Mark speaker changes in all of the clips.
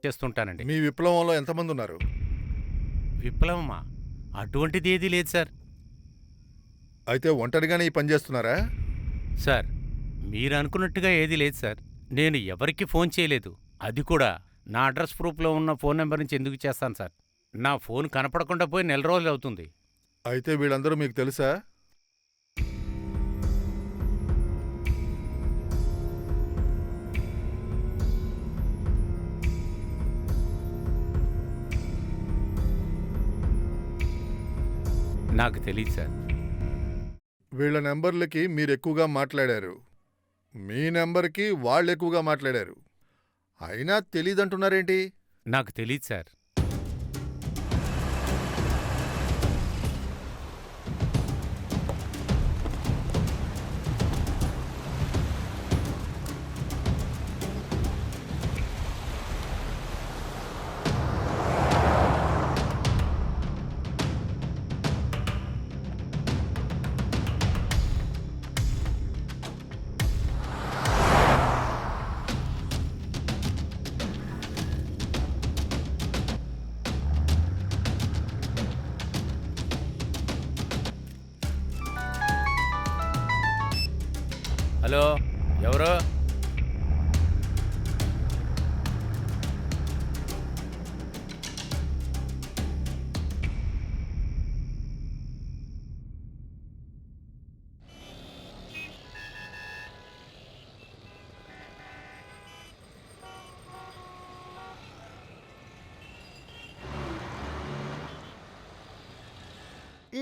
Speaker 1: చేస్తుంటానండి.
Speaker 2: మీ విప్లవంలో ఎంతమంది ఉన్నారు?
Speaker 1: విప్లవమా? అటువంటిది ఏదీ లేదు సార్.
Speaker 2: అయితే ఒంటరిగానే ఈ పని చేస్తున్నారా?
Speaker 1: సార్, మీరు అనుకున్నట్టుగా ఏదీ లేదు సార్. నేను ఎవరికీ ఫోన్ చేయలేదు. అది కూడా నా అడ్రస్ ప్రూఫ్లో ఉన్న ఫోన్ నెంబర్ నుంచి ఎందుకు చేస్తాను సార్? నా ఫోన్ కనపడకుండా పోయి నెల రోజులు అవుతుంది.
Speaker 2: అయితే వీళ్ళందరూ మీకు తెలుసా?
Speaker 1: నాకు తెలియదు సార్.
Speaker 2: వీళ్ళ నెంబర్లకి మీరు ఎక్కువగా మాట్లాడారు, మీ నెంబర్కి వాళ్ళు ఎక్కువగా మాట్లాడారు. అయినా తెలీదంటున్నారేంటి?
Speaker 1: నాకు తెలీదు సార్. హలో, ఎవరు?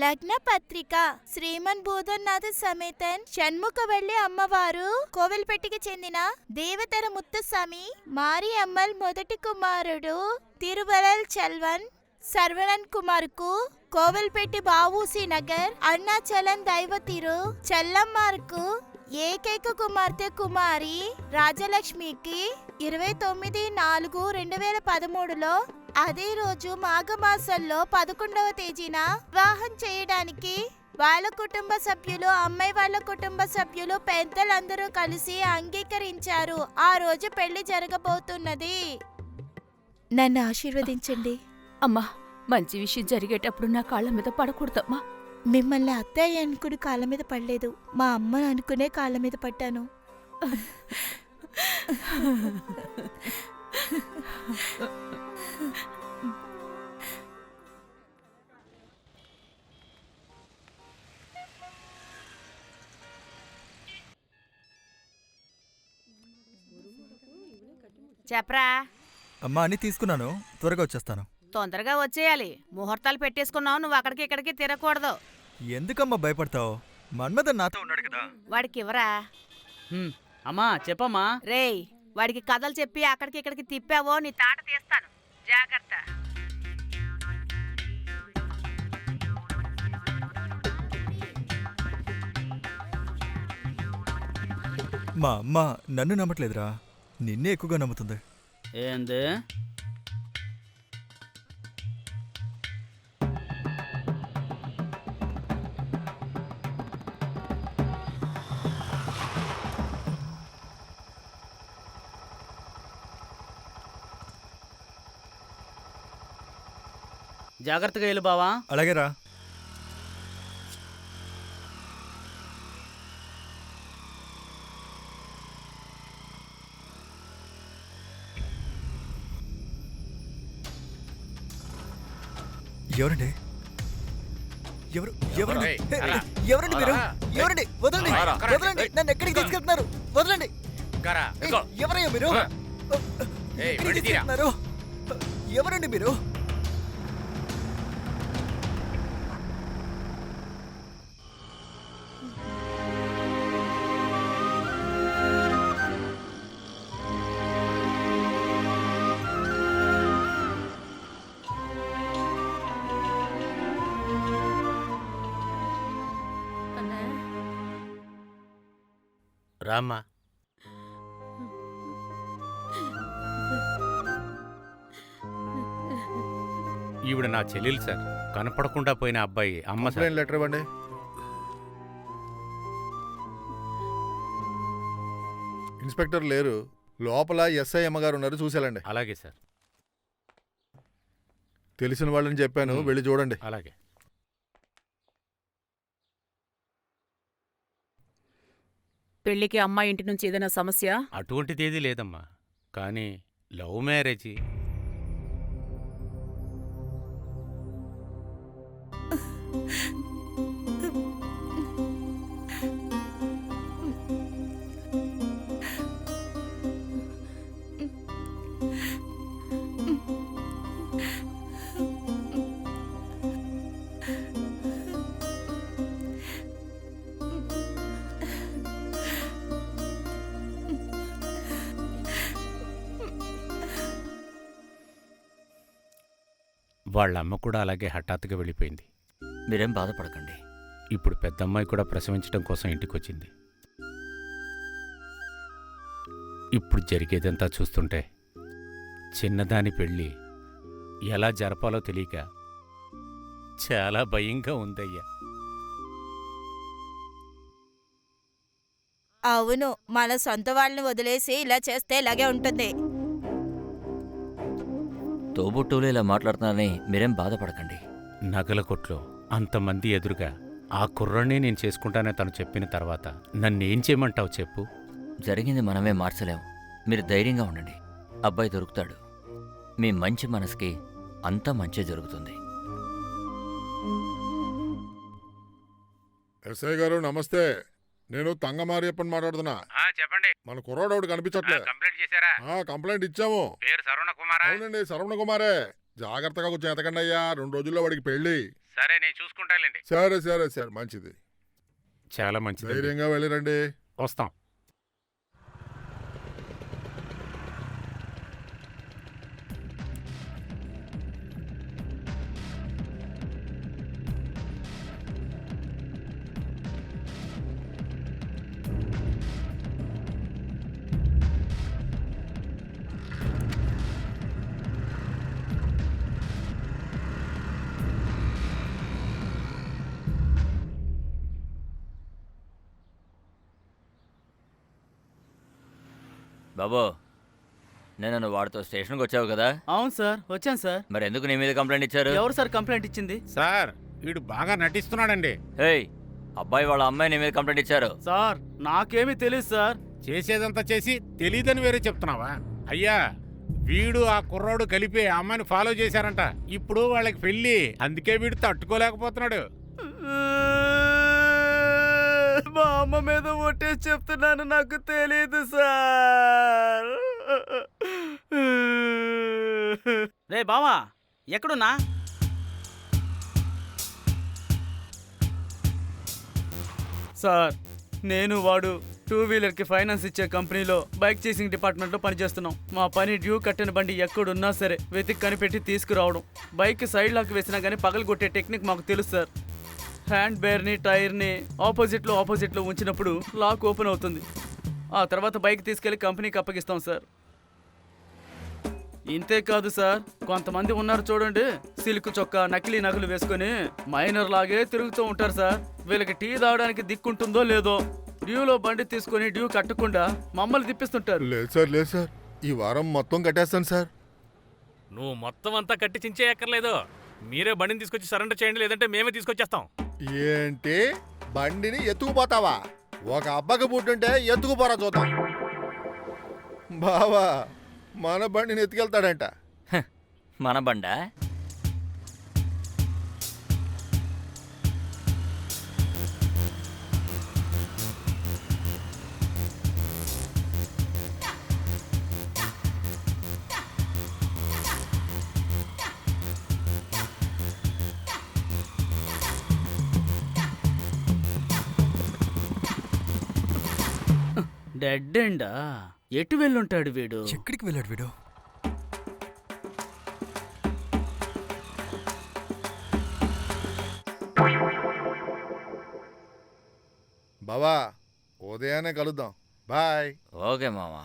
Speaker 3: లగ్న పత్రిక శ్రీమన్ భూధన్నాథ సమేతన్ షణ్ముఖవల్లి అమ్మవారు కోవెల్పెట్టికి చెందిన దేవతర ముత్తుస్వామి మారి అమ్మల్ మొదటి కుమారుడు తిరువరల్ చల్వన్ సర్వణన్ కుమార్కు కోవెల్పెట్టి బావూసి నగర్ అరుణాచలం దైవతిరు చెల్లమ్మార్కు ఏకైక కుమార్తె కుమారి రాజలక్ష్మికి 29/4/2013లో అదే రోజు మాఘమాసంలో 11వ తేదీన వివాహం చేయడానికి వాళ్ళ కుటుంబ సభ్యులు, అమ్మాయి వాళ్ళ కుటుంబ సభ్యులు, పెద్దలందరూ కలిసి అంగీకరించారు. ఆ రోజు పెళ్లి జరగబోతున్నది. నన్ను ఆశీర్వదించండి.
Speaker 4: అమ్మా, మంచి విషయం జరిగేటప్పుడు నా కాళ్ళ మీద పడకూడదమ్మా.
Speaker 3: మిమ్మల్ని అత్తయ్య అనుకుని కాళ్ళ మీద పడలేదు, మా అమ్మను అనుకునే కాళ్ళ మీద పడ్డాను.
Speaker 5: చెప్పరా.
Speaker 6: అమ్మా, అన్ని తీసుకున్నాను, త్వరగా వచ్చేస్తాను.
Speaker 5: తొందరగా వచ్చేయాలి. ముహూర్తాలు పెట్టేసుకున్నావు, నువ్వు అక్కడికి ఇక్కడికి తిరగకూడదు.
Speaker 6: ఎందుకమ్మా భయపడతావు? మన్మథన్ నాతో ఉన్నాడు కదా.
Speaker 5: వాడికి ఇవ్వరా.
Speaker 7: అమ్మా చెప్పమ్మా.
Speaker 5: రేయ్, వాడికి కథలు చెప్పి అక్కడికి ఇక్కడికి తిప్పావో నీ తాట తీస్తాను, జాగ్రత్త.
Speaker 6: మా అమ్మ నన్ను నమ్మట్లేదురా, నిన్నే ఎక్కువగా నమ్ముతుంది.
Speaker 7: ఏంది? జాగ్రత్తగా వెళ్ళు బావా.
Speaker 6: అలాగేరా. ఎవరండి? ఎవరు ఎవరండి? ఎవరండి మీరు? ఎవరండి? వదలండి, వదలండి, నన్ను ఎక్కడికి తీసుకెళ్తున్నారు? వదలండి. ఎవరయ్యా మీరు? ఎక్కడికి తీసుకెళ్తున్నారు? ఎవరండి మీరు?
Speaker 1: రామ్మా. ఈవిడ నా చెల్లెలు సార్. కనపడకుండా పోయిన అబ్బాయి అమ్మ సార్.
Speaker 2: కంప్లైంట్ లెటర్ ఇవ్వండి. ఇన్స్పెక్టర్ లేరు, లోపల ఎస్ఐ అమ్మగారు ఉన్నారు, చూసేలండి.
Speaker 1: అలాగే సార్.
Speaker 2: తెలిసిన వాళ్ళని చెప్పాను, వెళ్ళి చూడండి.
Speaker 1: అలాగే.
Speaker 4: పెళ్లికి అమ్మాయి ఇంటి నుంచి ఏదైనా సమస్య?
Speaker 1: అటువంటిదేదీ లేదమ్మా. కానీ లవ్ మ్యారేజీ. వాళ్ళ అమ్మ కూడా అలాగే హఠాత్తుగా వెళ్ళిపోయింది.
Speaker 8: మీరేం బాధపడకండి.
Speaker 1: ఇప్పుడు పెద్దమ్మాయి కూడా ప్రసవించడం కోసం ఇంటికొచ్చింది. ఇప్పుడు జరిగేదంతా చూస్తుంటే చిన్నదాని పెళ్ళి ఎలా జరపాలో తెలియక చాలా భయంగా ఉందయ్యా.
Speaker 3: అవును, మన సొంత వాళ్ళని వదిలేసి ఇలా చేస్తే ఇలాగే ఉంటుంది.
Speaker 8: తోబుట్టువులు ఇలా మాట్లాడుతున్నారని మీరేం బాధపడకండి.
Speaker 1: నగల కొట్లో అంతమంది ఎదురుగా ఆ కుర్రనే నేను చేసుకుంటానే తను చెప్పిన తర్వాత నన్నేం చేయమంటావు చెప్పు?
Speaker 8: జరిగింది మనమే మార్చలేం. మీరు ధైర్యంగా ఉండండి. అబ్బాయి దొరుకుతాడు. మీ మంచి మనసుకి అంతా మంచి జరుగుతుంది.
Speaker 2: ఎస్ఐ గారు నమస్తే. నేను తంగమారియప్పని మాట్లాడుతున్నా.
Speaker 1: చెప్పండి.
Speaker 2: మన కుర్రాడు కనిపించట్లే.
Speaker 1: కంప్లైంట్ చేశారా?
Speaker 2: కంప్లైంట్ ఇచ్చాము.
Speaker 1: పేరు సరవణ కుమారా?
Speaker 2: అవునండి, శరవణ కుమారే. జాగ్రత్తగా కొంచెం ఎతకండి అయ్యా, 2 రోజుల్లో వాడికి పెళ్ళి.
Speaker 1: సరే, నేను చూసుకుంటాలేండి.
Speaker 2: సరే సరే సరే, మంచిది.
Speaker 1: చాలా మంచిది.
Speaker 2: ధైర్యంగా వెళ్ళిరండి.
Speaker 1: వస్తాం.
Speaker 8: బాబో, నేను వాడితో స్టేషన్కి వచ్చావు కదా?
Speaker 7: అవును సార్, వచ్చాను సార్.
Speaker 8: మరి ఎందుకు నీ మీద కంప్లైంట్ ఇచ్చారు?
Speaker 7: ఎవరు సార్ కంప్లైంట్ ఇచ్చింది?
Speaker 1: సార్, వీడు బాగా నటిస్తున్నాడండి.
Speaker 8: హేయ్, అబ్బాయి వాళ్ళ అమ్మాయి నీ మీద కంప్లైంట్ ఇచ్చారు.
Speaker 7: సార్, నాకేమీ తెలియదు సార్.
Speaker 1: చేసేదంతా చేసి తెలీదని వేరే చెప్తున్నావా? అయ్యా, వీడు ఆ కుర్రాడు కలిపి ఆ అమ్మాయిని ఫాలో చేశారంట. ఇప్పుడు వాళ్ళకి పెళ్ళి, అందుకే వీడు తట్టుకోలేకపోతున్నాడు.
Speaker 7: మా అమ్మ మీద ఒట్టేసి చెప్తున్నాను, నాకు తెలీదు సార్. రే బావా, ఎక్కడున్నా? సార్, నేను వాడు 2 వీలర్కి ఫైనాన్స్ ఇచ్చే కంపెనీలో బైక్ చేసింగ్ డిపార్ట్మెంట్లో పనిచేస్తున్నాం. మా పని డ్యూ కట్టిన బండి ఎక్కడున్నా సరే వెతికి కనిపెట్టి తీసుకురావడం. బైక్ సైడ్ లాక్ వేసినా కానీ పగలగొట్టే టెక్నిక్ మాకు తెలుసు సార్. హ్యాండ్ బేర్ని, టైర్ని ఆపోజిట్లో ఉంచినప్పుడు లాక్ ఓపెన్ అవుతుంది. ఆ తర్వాత బైక్ తీసుకెళ్లి కంపెనీకి అప్పగిస్తాం సార్. ఇంతే కాదు సార్, కొంతమంది ఉన్నారు చూడండి, సిల్క్ చొక్కా, నకిలీ నగలు వేసుకొని మైనర్ లాగే తిరుగుతూ ఉంటారు సార్. వీళ్ళకి టీ తాగడానికి దిక్కుంటుందో లేదో డ్యూలో బండి తీసుకొని డ్యూ కట్టకుండా మమ్మల్ని తిప్పిస్తుంటారు.
Speaker 2: లేదు సార్, ఈ వారం మొత్తం కట్టేస్తాను సార్.
Speaker 9: నువ్వు మొత్తం అంతా కట్టి చించేయక్కర్లేదు. మీరే బండిని తీసుకొచ్చి సరెండర్ చేయండి, లేదంటే మేమే తీసుకొచ్చేస్తాం.
Speaker 2: ఏంటి, బండిని ఎత్తుకుపోతావా? ఒక అబ్బకి పుట్టుంటే ఎత్తుకుపోరా చూద్దాం. బావా, మన బండిని ఎత్తుకెళ్తాడంట.
Speaker 8: మన బండా?
Speaker 7: డెడ్ ఎండా? ఎటు వెళ్ళుంటాడు వీడు?
Speaker 6: ఎక్కడికి వెళ్ళాడు వీడు?
Speaker 2: బావా, ఉదయాన్నే కలుద్దాం. బాయ్.
Speaker 8: ఓకే మామా.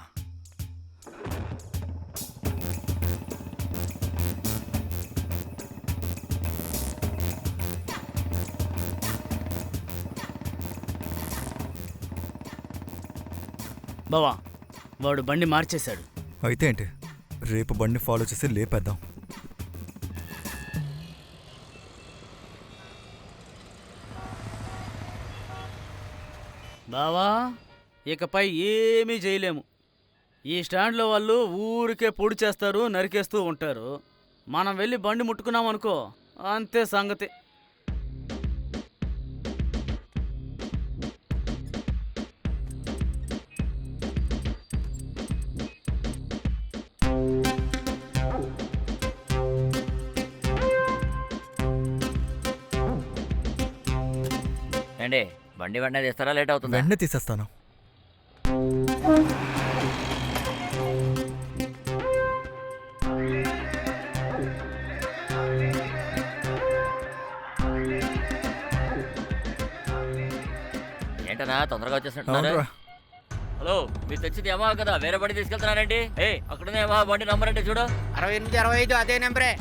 Speaker 7: బావా, వాడు బండి మార్చేశాడు.
Speaker 6: అయితే ఏంటి, రేపు బండిని ఫాలో చేసి లేపేద్దాం.
Speaker 7: బావా ఇకపై ఏమీ చేయలేము. ఈ స్టాండ్లో వాళ్ళు ఊరికే పొడి చేస్తారు, నరికేస్తూ ఉంటారు. మనం వెళ్ళి బండి ముట్టుకున్నాం అనుకో, అంతే సంగతి.
Speaker 8: ఏండి బండి వెంటనే తీస్తారా లేట్ అవుతుందా?
Speaker 6: వెంటనే తీసేస్తాను.
Speaker 8: ఏంటనా తొందరగా వచ్చేసినట్టున్నారు?
Speaker 6: అవునరా.
Speaker 8: హలో, మీరు తెచ్చింది యమహా కదా, వేరే బండి తీసుకెళ్తున్నారండి? అక్కడనే యమహా బండి నంబర్ అంటే చూడు.
Speaker 5: 6825 అదే నెంబరే.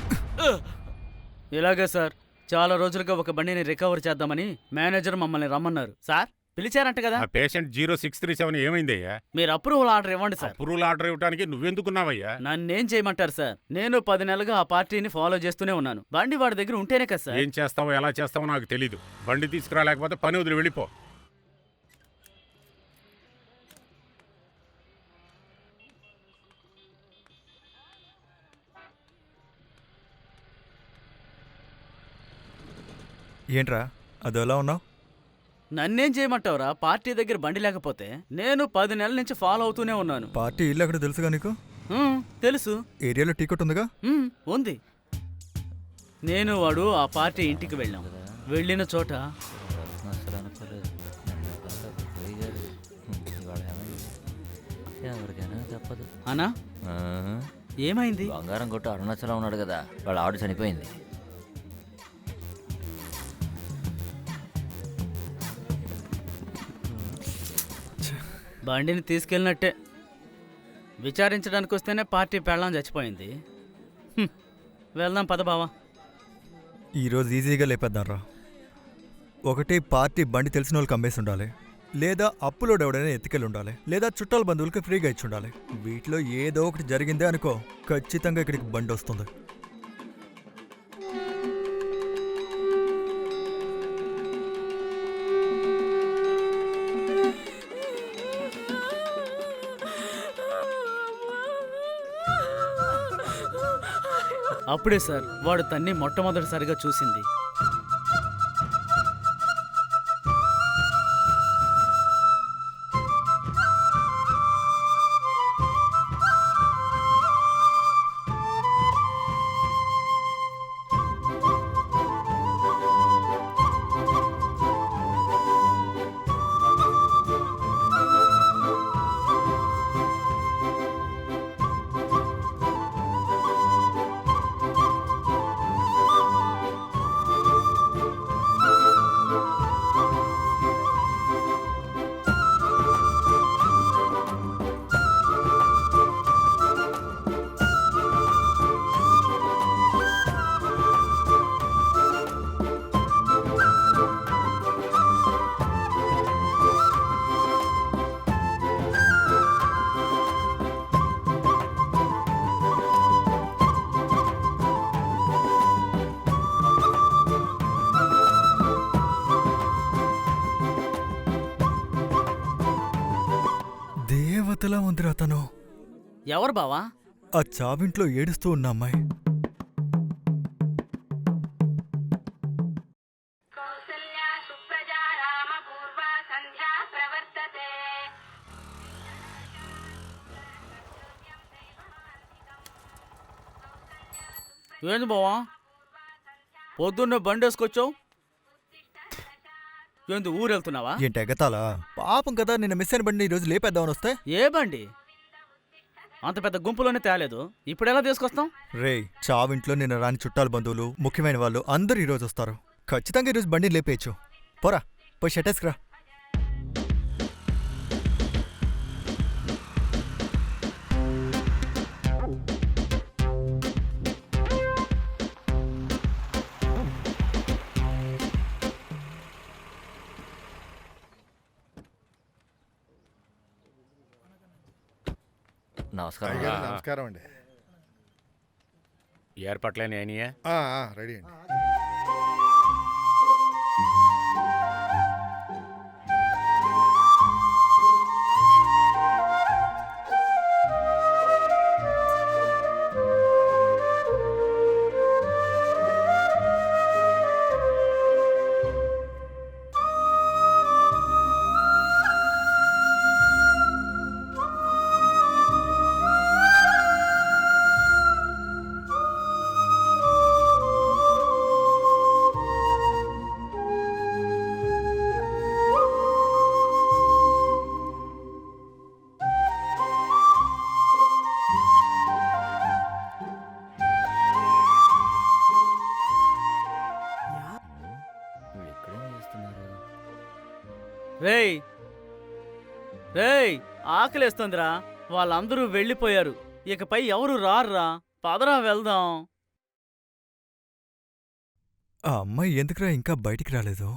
Speaker 7: ఇలాగే సార్, చాలా రోజులుగా ఒక బండిని రికవర్ చేద్దామని మేనేజర్ మమ్మల్ని రమ్మన్నారు. సార్ పిలిచారంట కదా?
Speaker 1: ఆ పేషెంట్ 0637 ఏమైందయ్యా?
Speaker 7: మీరు అప్రూవల్ ఆర్డర్ ఇవ్వండి సార్.
Speaker 1: అప్రూవల్ ఆర్డర్ ఇవ్వడానికి నువ్వెందుకున్నావయ్యా?
Speaker 7: నన్నేం చేయమంటారు సార్? నేను 10 నెలలుగా ఆ పార్టీని ఫాలో చేస్తూనే ఉన్నాను. బండి వాడి దగ్గర ఉంటేనే కదా సార్.
Speaker 1: ఏం చేస్తావో ఎలా చేస్తావో నాకు తెలీదు. బండి తీసుకురాలేకపోతే పని వదిలి వెళ్ళిపో.
Speaker 6: ఏంట్రా అది ఎలా ఉన్నావు?
Speaker 7: నన్నేం చేయమంటావురా? పార్టీ దగ్గర బండి లేకపోతే నేను 10 నెలల నుంచి ఫాలో అవుతూనే ఉన్నాను.
Speaker 6: పార్టీ ఇల్లు ఎక్కడ తెలుసుగా నీకు?
Speaker 7: తెలుసు.
Speaker 6: ఏరియాలో టికెట్ ఉందిగా?
Speaker 7: ఉంది. నేను వాడు ఆ పార్టీ ఇంటికి వెళ్ళాం. వెళ్ళిన చోట
Speaker 8: ఎవరికైనా తప్పదు.
Speaker 7: అనా ఏమైంది?
Speaker 8: బంగారం కొట్టు అరుణాచలం ఉన్నాడు కదా, వాళ్ళ ఆవిడ చనిపోయింది.
Speaker 7: బండిని తీసుకెళ్ళినట్టే. విచారించడానికి వస్తేనే పార్టీ పెళ్ళాం చచ్చిపోయింది. వెళ్దాం పద బావా.
Speaker 6: ఈరోజు ఈజీగా లేపేద్దాం రా. ఒకటి పార్టీ బండి తెలిసిన వాళ్ళకి అమ్మేసి ఉండాలి, లేదా అప్పులోడు ఎవడైనా ఎత్తుకెళ్ళి ఉండాలి, లేదా చుట్టాల బంధువులకి ఫ్రీగా ఇచ్చి ఉండాలి. వీటిలో ఏదో ఒకటి జరిగిందే అనుకో, ఖచ్చితంగా ఇక్కడికి బండి వస్తుంది.
Speaker 7: అప్పుడే సార్ వాడు తన్ని మొట్టమొదటిసారిగా చూసింది.
Speaker 6: దేవతలా ఉందిరా తను.
Speaker 7: ఎవరు బావా?
Speaker 6: ఆ చావింట్లో ఏడుస్తూ ఉన్న అమ్మాయి.
Speaker 7: ఏంది బావా పొద్దున్నే బండి వేసుకొచ్చావు? ఏంది ఊరు వెళ్తున్నావా?
Speaker 6: ఏంటి ఎగతాలా? పాపం కదా, నిన్న మిస్ అయిన బండి ఈరోజు లేపేద్దామని వస్తే.
Speaker 7: ఏ బండి? అంత పెద్ద గుంపులోనే తేలేదు, ఇప్పుడు ఎలా తీసుకొస్తాం?
Speaker 6: రే, చావింట్లో నిన్న రాని చుట్టాల బంధువులు, ముఖ్యమైన వాళ్ళు అందరూ ఈరోజు వస్తారు. ఖచ్చితంగా ఈరోజు బండిని లేపేయచ్చు. పోరా, పోయి షెటేసుకురా.
Speaker 8: నమస్కారం.
Speaker 2: అయ్యగారు, నమస్కారం అండి.
Speaker 1: ఏర్పాట్లేని అయినాయా?
Speaker 2: రెడీ అండి.
Speaker 7: రేయ్ ఆకలేస్తుందిరా, వాళ్ళందరూ వెళ్ళిపోయారు, ఇకపై ఎవరు రారురా, పదరా వెళ్దాం.
Speaker 6: ఆ అమ్మాయి ఎందుకురా ఇంకా బయటికి రాలేదు?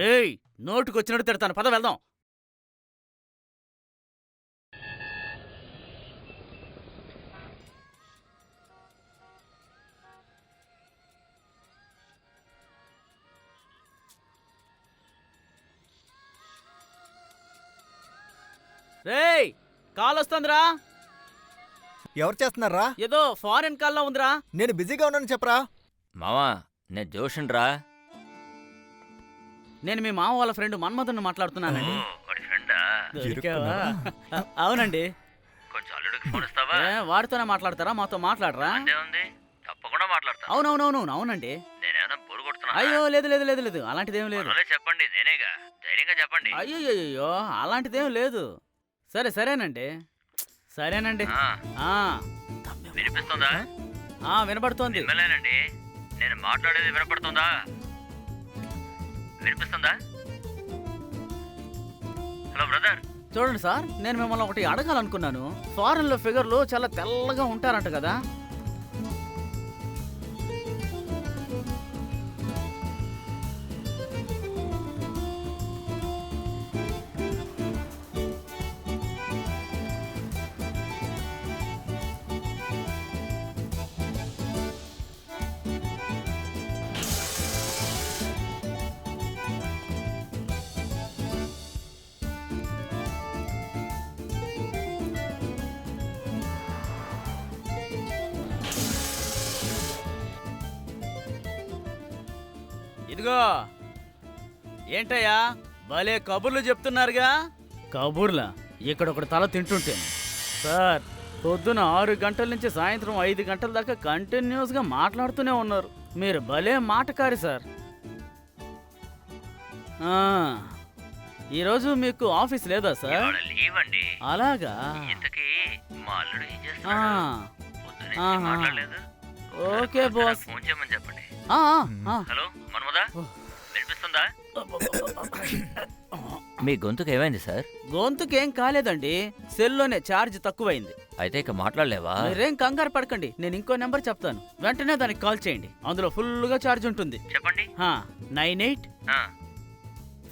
Speaker 7: రేయ్ నోటుకొచ్చినట్టు తిడతాను, పద వెళ్దాం. రేయ్ కాల్ వస్తుందిరా,
Speaker 6: ఎవరు చేస్తున్నారా?
Speaker 7: ఏదో ఫారెన్ కాల్లో ఉందిరా.
Speaker 6: నేను బిజీగా ఉన్నాను చెప్పరా.
Speaker 8: మావా నేను జోషన్ రా.
Speaker 7: నేను మీ మామ వాళ్ళ ఫ్రెండ్ మన్మధన్ మాట్లాడుతున్నానండి. దొరికావా? అవునండి.
Speaker 8: కొంచెం అల్లుడికి ఫోన్ ఇస్తావా?
Speaker 7: వాడితోనే మాట్లాడతారా, మాతో మాట్లాడరా?
Speaker 8: తప్పకుండా మాట్లాడతా.
Speaker 7: అవునవునవును అవునండి.
Speaker 8: నేనేదో బోరు కొడుతున్నా.
Speaker 7: అయ్యో లేదు లేదు లేదు లేదు, అలాంటిదేం లేదు.
Speaker 8: చెప్పండి, నేనేగా, ధైర్యంగా చెప్పండి.
Speaker 7: అయ్యో అలాంటిదేం లేదు. సరేనండి.
Speaker 8: వినిపిస్తుందా?
Speaker 7: వినపడుతోంది.
Speaker 8: వినలేనండి, నేను మాట్లాడేది వినపడుతుందా? వినిపిస్తుందా? Hello brother.
Speaker 7: చూడండి సార్, నేను మిమ్మల్ని ఒకటి అడగాలనుకున్నాను. ఫారెన్ లో ఫిగర్లు చాలా తెల్లగా ఉంటారంట కదా? ఇదిగో ఏంటయ్యా, భలే కబుర్లు చెప్తున్నారుగా. కబుర్లా? ఇక్కడ ఒకటి తల తింటుంటే సార్, పొద్దున 6 గంటల నుంచి సాయంత్రం 5 గంటల దాకా కంటిన్యూస్గా మాట్లాడుతూనే ఉన్నారు. మీరు భలే మాటకారి సార్. ఈరోజు మీకు ఆఫీస్ లేదా సార్?
Speaker 8: లీవ్ అండి.
Speaker 7: అలాగా?
Speaker 8: ఇంతకీ మా అల్లుడు ఏం చేస్తున్నాడు? పొద్దున్నే మాట్లాడలేదు.
Speaker 7: Okay boss.
Speaker 8: ఫోన్ చేయమని చెప్పండి.
Speaker 7: హలో
Speaker 8: మన్మదా, వినిపిస్తుందా? మీ గొంతుకు ఏమైంది సార్?
Speaker 7: గొంతుకేం కాలేదండి, సెల్లోనే ఛార్జ్ తక్కువైంది.
Speaker 8: అయితే ఇక మాట్లాడలేవా?
Speaker 7: మీరేం కంగారు పడకండి, నేను ఇంకో నెంబర్ చెప్తాను, వెంటనే దానికి కాల్ చేయండి. అందులో ఫుల్గా ఛార్జ్ ఉంటుంది.
Speaker 8: చెప్పండి.
Speaker 7: 98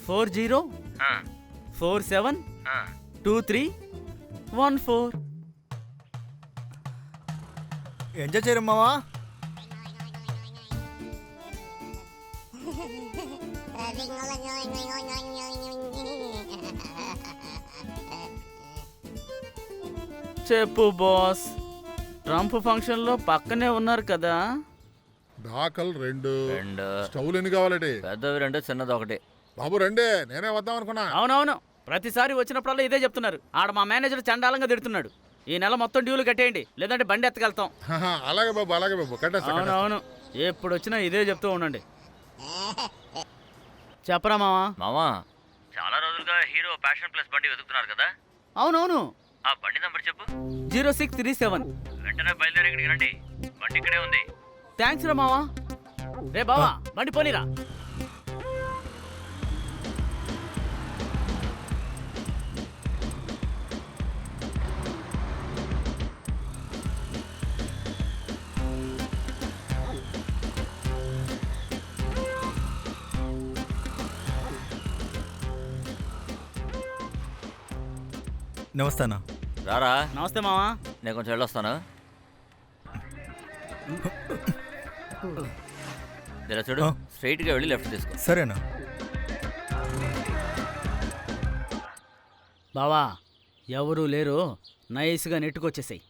Speaker 7: 40 47 2314.
Speaker 6: ఎంజాయ్ చేయరు మావా.
Speaker 7: చెప్పు బాస్, ట్రంప్ ఫంక్షన్ లో పక్కనే ఉన్నారు కదా?
Speaker 2: డాకల్ 2
Speaker 8: రెండు.
Speaker 2: స్టవ్లు ఎన్ని కావాలండి?
Speaker 8: పెద్దవి 2, చిన్నది 1.
Speaker 2: బాబు రండే, నేనే వద్దాం అనుకున్నా.
Speaker 7: అవునవును, ప్రతిసారి వచ్చినప్పుడల్లా ఇదే చెప్తున్నారు. ఆడ మా మేనేజర్ చండాలంగా తిడుతున్నాడు. ఈ నెల మొత్తం డ్యూలు కట్టేయండి, లేదంటే బండి ఎత్తకెళ్తాం.
Speaker 2: అలాగే బాబు కట్టేస్తా.
Speaker 7: అవునవును, ఎప్పుడు వచ్చినా ఇదే చెప్తూ ఉండండి. చెప్పరా మావా?
Speaker 8: మావా, చాలా రోజులుగా హీరో ప్యాషన్ ప్లస్ బండి వెతుకుతున్నారు కదా?
Speaker 7: అవునవును.
Speaker 8: ఆ బండి నంబర్ చెప్పు.
Speaker 7: 0637.
Speaker 8: వెంటనే బయలుదేరి ఇక్కడికి రండి, బండి ఇక్కడే ఉంది.
Speaker 7: థ్యాంక్స్ రా మావా. రే బావా, బండి పోనీరా.
Speaker 6: నమస్తే అన్న.
Speaker 8: రారా.
Speaker 7: నమస్తే మావా.
Speaker 8: నేను కొంచెం వెళ్ళొస్తాను. ఇలా చూడు, స్ట్రైట్గా వెళ్ళి లెఫ్ట్ తీసుకో.
Speaker 6: సరేనా?
Speaker 7: బావా, ఎవరూ లేరు, నైస్గా నెట్టుకొచ్చేసాయి.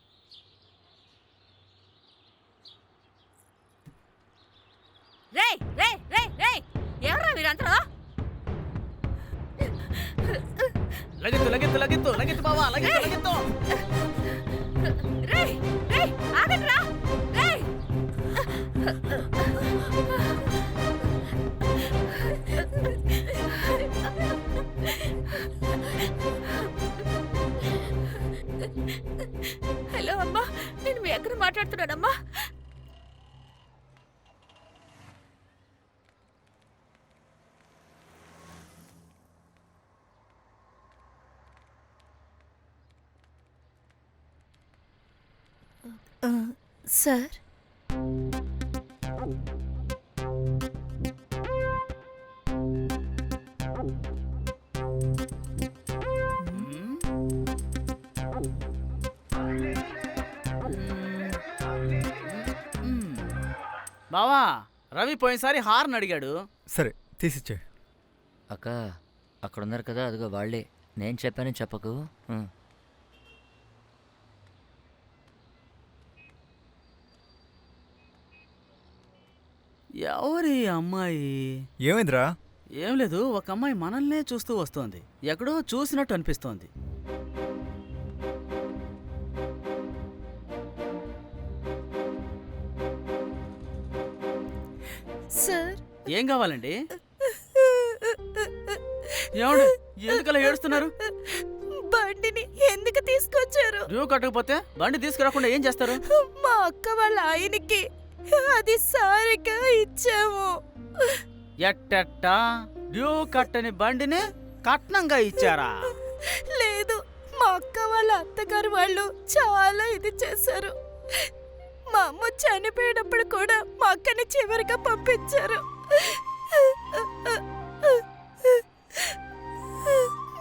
Speaker 5: ఎవరా మీరంతా?
Speaker 7: లగెత్తు లగెత్తు లగెత్తు లగెత్తు బావా, లగెత్తు లగెత్తు.
Speaker 5: ఆగండిరా. హలో అమ్మా, నేను మీ అక్కడ మాట్లాడుతున్నానమ్మా.
Speaker 3: సార్
Speaker 7: బావా రవి పోయినసారి హార్న్ అడిగాడు.
Speaker 6: సరే తీసిచ్చే.
Speaker 8: అక్క అక్కడ ఉన్నారు కదా, అదిగో వాళ్ళే. నేను చెప్పానని చెప్పకు.
Speaker 7: ఎవరి అమ్మాయి?
Speaker 6: ఏమైందిరా?
Speaker 7: ఏం లేదు, ఒక అమ్మాయి మనల్నే చూస్తూ వస్తోంది. ఎక్కడో చూసినట్టు అనిపిస్తోంది.
Speaker 3: సార్
Speaker 7: ఏం కావాలండి? ఏమండి ఎందుకలా ఏడుస్తున్నారు?
Speaker 3: బండిని ఎందుకు తీసుకొచ్చారు?
Speaker 7: డ్యూ కట్టకపోతే బండి తీసుకురాకుండా ఏం చేస్తారు?
Speaker 3: మా అక్క వాళ్ళ ఆయనకి అది సారిగా ఇచ్చాము.
Speaker 7: ఎట్టెట్టా డ్యూ కట్టని బండిని కట్నంగా ఇచ్చారా?
Speaker 3: లేదు, మా అక్క వాళ్ళ అత్తగారు వాళ్ళు చాలా ఇది చేశారు. మా అమ్మ చనిపోయినప్పుడు కూడా మా అక్కని చివరిగా పంపించారు.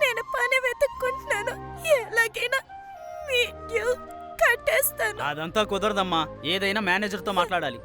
Speaker 3: నేను పని వెతుక్కుంటున్నాను. ఎలాగైనా మీ డ్యూ కట్టేస్తాను.
Speaker 7: అదంతా కుదరదమ్మా, ఏదైనా మేనేజర్తో మాట్లాడాలి.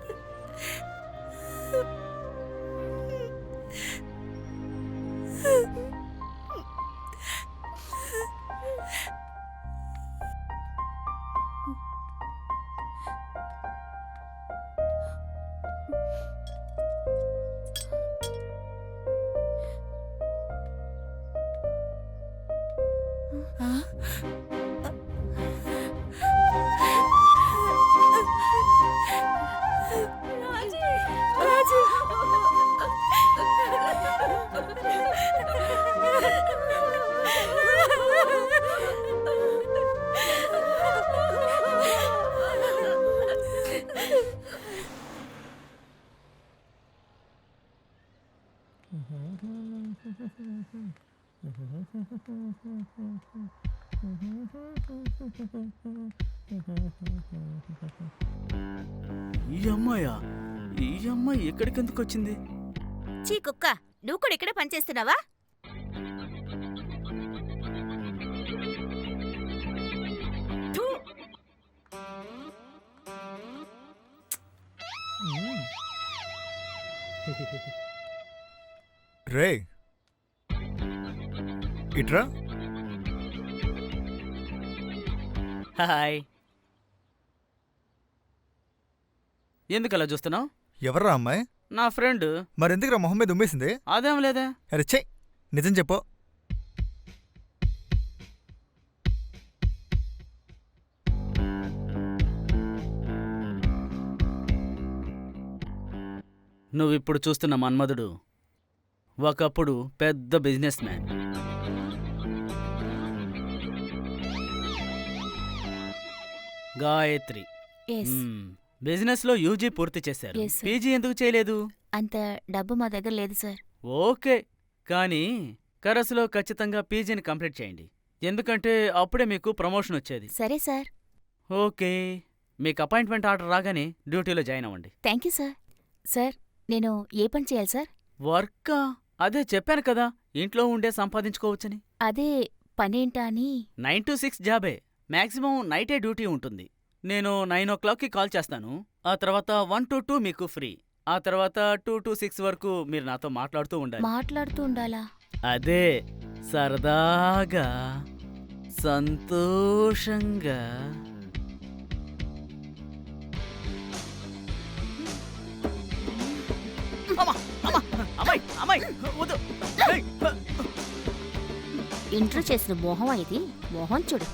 Speaker 7: ఈ అమ్మాయా? ఈ అమ్మాయి ఎక్కడికెందుకు వచ్చింది?
Speaker 5: చీ కుక్క, నువ్వు కూడా ఇక్కడే పనిచేస్తున్నావా?
Speaker 6: రే ఇట్రా.
Speaker 7: హాయ్. ఎందుకు అలా చూస్తున్నావు?
Speaker 6: ఎవర్రా అమ్మాయి?
Speaker 7: నా ఫ్రెండ్.
Speaker 6: మరెందుకురా మొహం మీద ఉమ్మేసింది?
Speaker 7: అదేం లేదే.
Speaker 6: అరే చెయ్, నిజం చెప్పు.
Speaker 7: నువ్విప్పుడు చూస్తున్న మన్మధుడు ఒకప్పుడు పెద్ద బిజినెస్ మ్యాన్. గాయత్రి బిజినెస్ లో యూజీ పూర్తి చేశారు.
Speaker 3: Yes, sir.
Speaker 7: పీజీ ఎందుకు చేయలేదు?
Speaker 3: అంత డబ్బు మా దగ్గర లేదు సార్.
Speaker 7: ఓకే, కానీ కరస్లో ఖచ్చితంగా పీజీని కంప్లీట్ చేయండి. ఎందుకంటే అప్పుడే మీకు ప్రమోషన్ వచ్చేది.
Speaker 3: సరే సార్.
Speaker 7: ఓకే, మీకు అపాయింట్మెంట్ ఆర్డర్ రాగానే డ్యూటీలో జాయిన్ అవ్వండి.
Speaker 3: Thank you sir. సార్ నేను ఏ పని చేయాలి సార్?
Speaker 7: వర్కా? అదే చెప్పాను కదా, ఇంట్లో ఉండే సంపాదించుకోవచ్చని.
Speaker 3: అదే పనేంటా అని.
Speaker 7: 9 to 6 జాబే, మాక్సిమం నైటే డ్యూటీ ఉంటుంది. నేను 9 o'clockకి కాల్ చేస్తాను. ఆ తర్వాత 1 to 2 మీకు ఫ్రీ. ఆ తర్వాత 2 to 6 వరకు మీరు నాతో మాట్లాడుతూ ఉండాలి.
Speaker 3: మాట్లాడుతూ ఉండాలా?
Speaker 7: అదే సరదాగా సంతోషంగా.
Speaker 5: ఇంట్రో చేసిన మోహం ఇది. మోహం చూడు.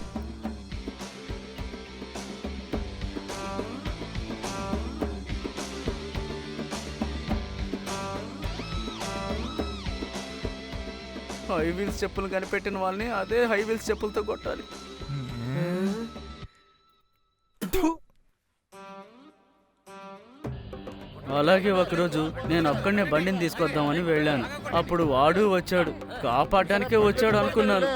Speaker 7: హై వీల్స్ చెప్పులు కనిపెట్టిన వాళ్ళని అదే హై వీల్స్ చెప్పులతో కొట్టాలి. అలాగే ఒకరోజు నేను ఒక్కడనే బండిని తీసుకొద్దామని వెళ్ళాను. అప్పుడు వాడు వచ్చాడు. కాపాడడానికే వచ్చాడు అనుకున్నాను.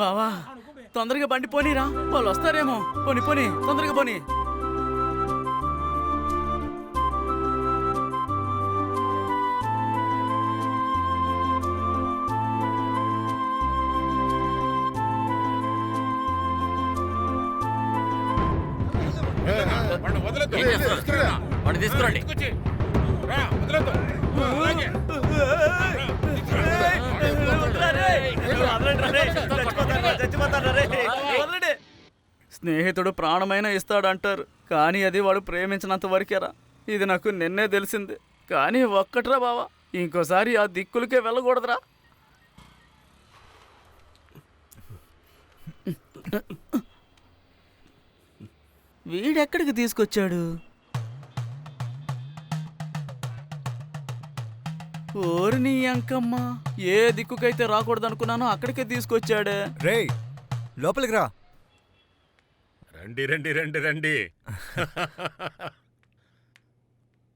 Speaker 7: బావా తొందరగా బండి పోనీరా, వాళ్ళు వస్తారేమో. పోని పోని తొందరగా పోని.
Speaker 8: ఏం చేస్తున్నారు? వాడిని తీసుకురండి.
Speaker 7: స్నేహితుడు ప్రాణమైన ఇస్తాడంటారు, కానీ అది వాడు ప్రేమించినంత వరకేరా. ఇది నాకు నిన్నే తెలిసింది. కానీ ఒక్కట్రా బావా, ఇంకోసారి ఆ దిక్కులకే వెళ్ళకూడదురా. వీడెక్కడికి తీసుకొచ్చాడు? ఓరిని అంకమ్మ, ఏ దిక్కుకైతే రాకూడదు అనుకున్నానో అక్కడికే తీసుకొచ్చాడే.
Speaker 6: రేయ్ లోపలికి రా.
Speaker 1: రండి రండి రండి రండి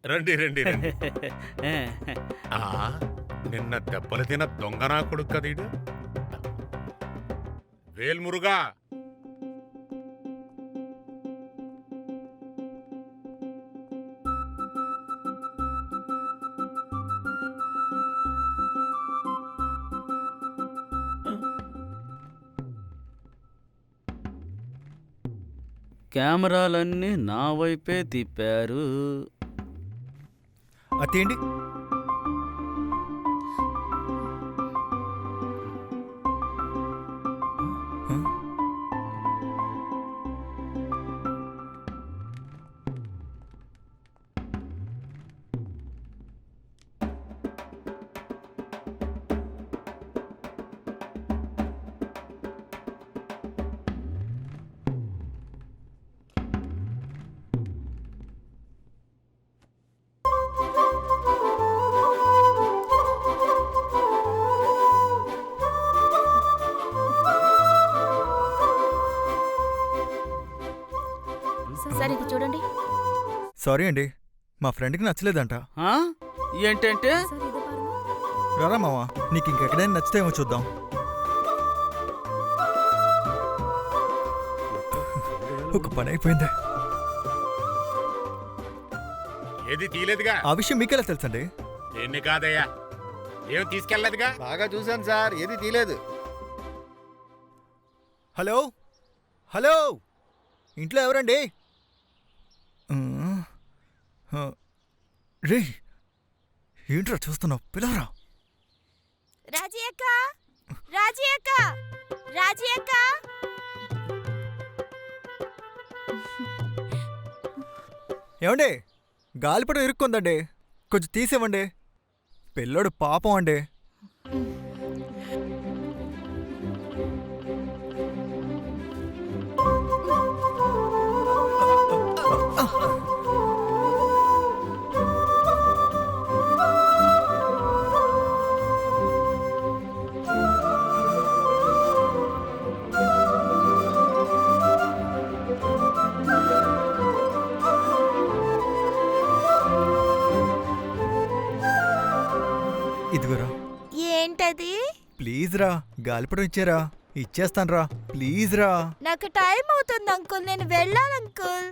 Speaker 1: రండి రండి రండి. ఆ, నిన్న దెబ్బలు తిన దొంగనా కొడుకు కదీడు. వేల్మురుగా,
Speaker 7: కెమెరాలన్నీ నా వైపే తిప్పారు.
Speaker 6: అదేంటి?
Speaker 3: సార్ ఇది చూడండి.
Speaker 6: సారీ అండి, మా ఫ్రెండ్కి నచ్చలేదంట.
Speaker 7: ఆ? ఏంటంటే?
Speaker 6: రారా మావా, నీకు ఇంకెక్కడైనా నచ్చితేమో చూద్దాం. ఒక పని అయిపోయింది.
Speaker 1: ఏది తీయలేదుగా.
Speaker 6: ఆ విషయం మీకెలా తెలుసండి?
Speaker 1: ఎన్ని కాదయ్యా, ఏమి తీసుకెళ్ళలేదుగా.
Speaker 2: బాగా చూశాను సార్, ఏది తీలేదు.
Speaker 6: హలో హలో, ఇంట్లో ఎవరండి? రే ఏంట్రా చూస్తున్నావు? పిలవరా.
Speaker 3: రాజీ అక్క, రాజీ అక్క, రాజీ అక్క.
Speaker 6: ఏమండి, గాలిపటం ఇరుక్కుందండి, కొంచెం తీసేవ్వండి. పిల్లోడు పాపం అండి. ఇదిగోరా.
Speaker 3: ఏంటది?
Speaker 6: ప్లీజ్ రా, గాలిపటం ఇచ్చారా? ఇచ్చేస్తాను రా, ప్లీజ్ రా.
Speaker 3: నాకు టైం అవుతుంది అంకుల్, నేను వెళ్ళాలి అంకుల్.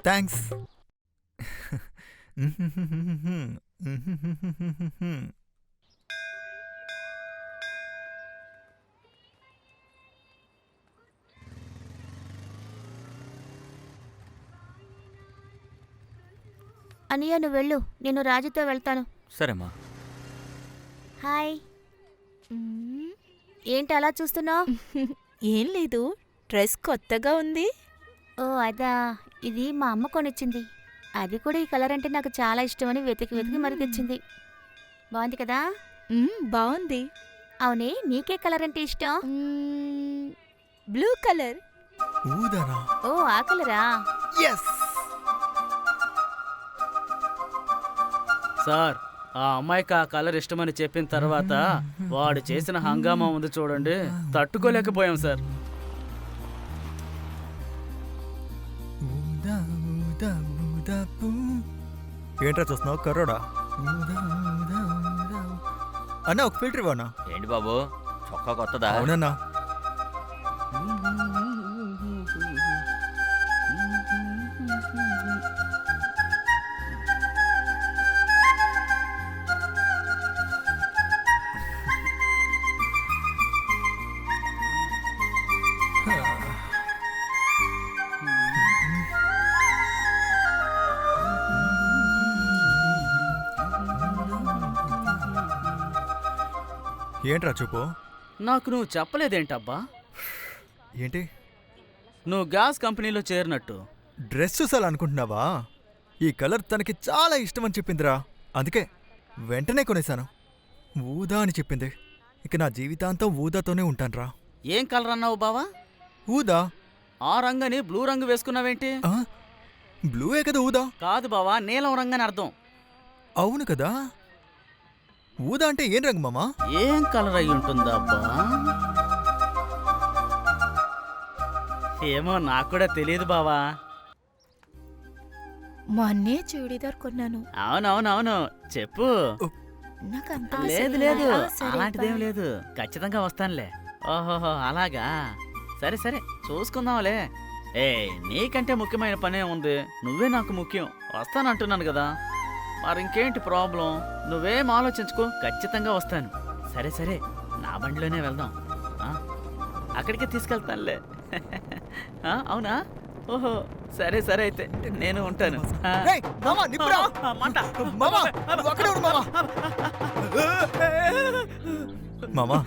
Speaker 6: థ్యాంక్స్.
Speaker 5: అనియా నువ్వు వెళ్ళు, నేను రాజుతో వెళ్తాను.
Speaker 8: సరేమ్మా.
Speaker 5: హాయ్. ఏంటి అలా చూస్తున్నావు?
Speaker 3: ఏం లేదు, డ్రెస్ కొత్తగా ఉంది.
Speaker 5: ఓ అదా, ఇది మా అమ్మ కొనిచ్చింది. అది కూడా ఈ కలర్ అంటే నాకు చాలా ఇష్టమని వెతికి వెతికి మరి తెచ్చింది. బాగుంది కదా?
Speaker 3: బాగుంది.
Speaker 5: అవునే, నీకే కలర్ అంటే ఇష్టం?
Speaker 3: Blue colour.
Speaker 6: ఊదానా?
Speaker 5: ఓ ఆ కలరా?
Speaker 6: ఎస్.
Speaker 7: సార్, ఆ అమ్మాయికి ఆ కలర్ ఇష్టమని చెప్పిన తర్వాత వాడు చేసిన హంగామా ఉంది చూడండి, తట్టుకోలేకపోయాం సార్.
Speaker 6: ఊదా ఊదా ఊదా పూ. ఏంట్రా చూస్తున్నావు కర్రోడా? ఊదా ఊదా ఊదా. అన్నా ఒక ఫిల్టర్ ఇవ్వనా?
Speaker 8: ఏంటి బాబు, చొక్కా కొత్తదా?
Speaker 6: అవునన్నా. ఏంట్రా చూపు?
Speaker 7: నాకు నువ్వు చెప్పలేదేంటబ్బా
Speaker 6: ఏంటి?
Speaker 7: నువ్వు గ్యాస్ కంపెనీలో చేరినట్టు?
Speaker 6: డ్రెస్ చూసాలి అనుకుంటున్నావా? ఈ కలర్ తనకి చాలా ఇష్టమని చెప్పిందిరా, అందుకే వెంటనే కొనేశాను. ఊదా అని చెప్పింది. ఇక నా జీవితాంతం ఊదాతోనే ఉంటానురా.
Speaker 7: ఏం కలర్ అన్నావు బావా?
Speaker 6: ఊదా.
Speaker 7: ఆ రంగని బ్లూ రంగు వేసుకున్నావేంటి?
Speaker 6: ఆ? బ్లూయే కదా ఊదా?
Speaker 7: కాదు బావా, నీలం రంగని అర్థం.
Speaker 6: అవును కదా. ఊదా అంటే ఏం రంగు మామా?
Speaker 7: ఏం కలర్ అయి ఉంటుందా అబ్బా? ఏమో నాకు కూడా తెలియదు బావా.
Speaker 3: మొన్నే చూడీదార్ కొన్నాను.
Speaker 7: అవునవునవును, చెప్పు.
Speaker 3: నాకు అంత
Speaker 7: లేదు లేదు, అలాంటిదేం లేదు. ఖచ్చితంగా వస్తానులే. ఓహోహో అలాగా, సరే సరే చూసుకుందాంలే. ఏ నీకంటే ముఖ్యమైన పనే ఉంది, నువ్వే నాకు ముఖ్యం. వస్తానంటున్నాను కదా, మరి ఇంకేంటి ప్రాబ్లం? నువ్వేం ఆలోచించుకో, ఖచ్చితంగా వస్తాను. సరే సరే, నా బండిలోనే వెళ్దాం. అక్కడికే తీసుకెళ్తానులే. అవునా? ఓహో సరే సరే, అయితే నేను ఉంటాను.
Speaker 6: రేయ్, మామా, నిప్పురా.
Speaker 7: మంట.
Speaker 6: మామా, నువ్వు అక్కడే ఉండు మామా. మామా,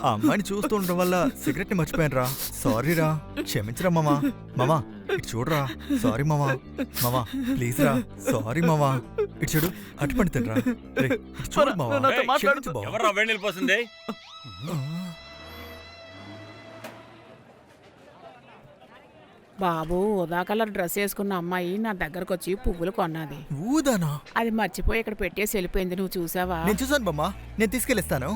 Speaker 6: ఆ అమ్మాయిని చూస్తుండడం వల్ల సిగరెట్ ని మర్చిపోయాను రా. సారీ రా, క్షమించరా మామా. మామా ఇటు చూడరా. సారీ మామా. మామా ప్లీజ్ రా. సారీ మామా. ఇటు చూడు, అటు పండి తినరా. రేయ్, ఇటు చూడు మామా. క్షమించు బావ.
Speaker 9: ఎవర్రా వేడి వెళ్ళిపోతుంది?
Speaker 10: బాబు, ఉదా కలర్ డ్రెస్ వేసుకున్న అమ్మాయి నా దగ్గరకు వచ్చి పువ్వులు కొన్నది.
Speaker 6: ఊదానా?
Speaker 10: అది మర్చిపోయి ఇక్కడ పెట్టేసి వెళ్ళిపోయింది. నువ్వు చూసావా?
Speaker 6: నేను చూసాను బామ్మా, నేను తీసుకెళ్ళిస్తాను.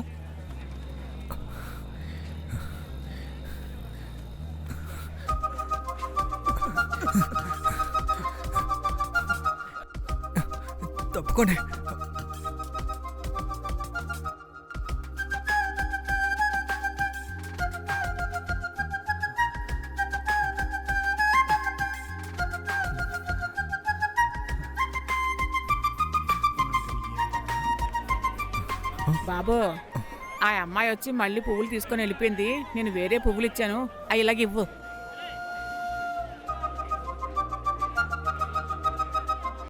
Speaker 6: తప్పుకోండి.
Speaker 10: బాబు, ఆ అమ్మాయి వచ్చి మళ్ళీ పువ్వులు తీసుకొని వెళ్ళిపోయింది. నేను వేరే పువ్వులు ఇచ్చాను, అవి ఇలాగ ఇవ్వు.